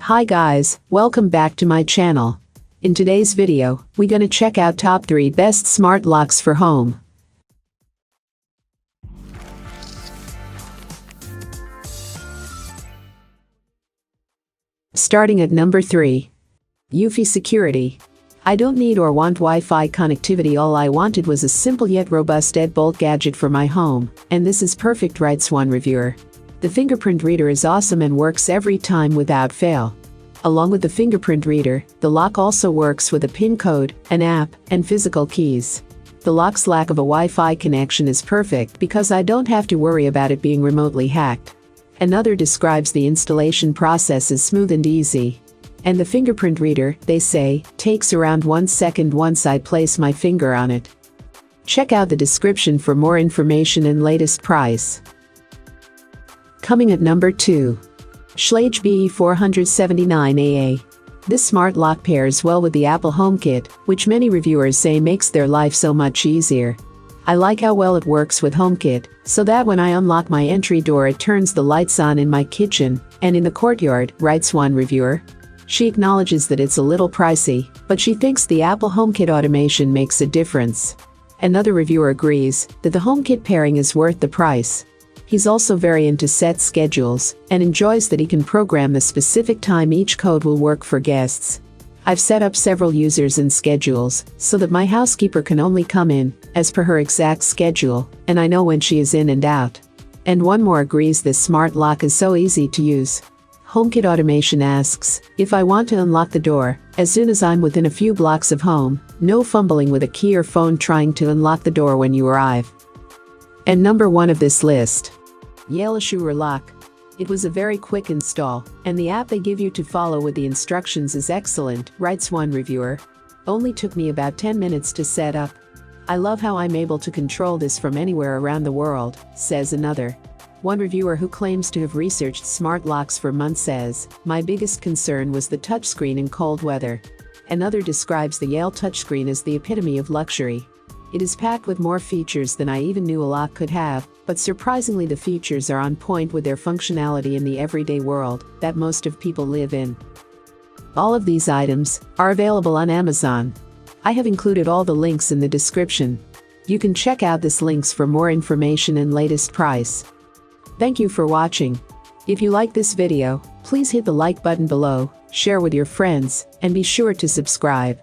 Hi guys, welcome back to my channel. In today's video, we're gonna check out top 3 best smart locks for home. Starting at number 3. Eufy Security. I don't need or want Wi-Fi connectivity, all I wanted was a simple yet robust deadbolt gadget for my home, and this is perfect, writes one reviewer. The fingerprint reader is awesome and works every time without fail. Along with the fingerprint reader, the lock also works with a PIN code, an app, and physical keys. The lock's lack of a Wi-Fi connection is perfect because I don't have to worry about it being remotely hacked. Another describes the installation process as smooth and easy. And the fingerprint reader, they say, takes around 1 second once I place my finger on it. Check out the description for more information and latest price. Coming at number 2. Schlage BE479AA. This smart lock pairs well with the Apple HomeKit, which many reviewers say makes their life so much easier. I like how well it works with HomeKit, so that when I unlock my entry door it turns the lights on in my kitchen and in the courtyard, writes one reviewer. She acknowledges that it's a little pricey, but she thinks the Apple HomeKit automation makes a difference. Another reviewer agrees that the HomeKit pairing is worth the price. He's also very into set schedules and enjoys that he can program the specific time each code will work for guests. I've set up several users and schedules so that my housekeeper can only come in as per her exact schedule, and I know when she is in and out. And one more agrees this smart lock is so easy to use. HomeKit automation asks if I want to unlock the door as soon as I'm within a few blocks of home, no fumbling with a key or phone trying to unlock the door when you arrive. And number 1 of this list. Yale lock. It was a very quick install, and the app they give you to follow with the instructions is excellent, writes one reviewer. Only took me about 10 minutes to set up. I love how I'm able to control this from anywhere around the world, says another. One reviewer who claims to have researched smart locks for months says, my biggest concern was the touchscreen in cold weather. Another describes the Yale touchscreen as the epitome of luxury. It is packed with more features than I even knew a lock could have, but surprisingly the features are on point with their functionality in the everyday world that most of people live in. All of these items are available on Amazon. I have included all the links in the description. You can check out these links for more information and latest price. Thank you for watching. If you like this video, please hit the like button below, share with your friends, and be sure to subscribe.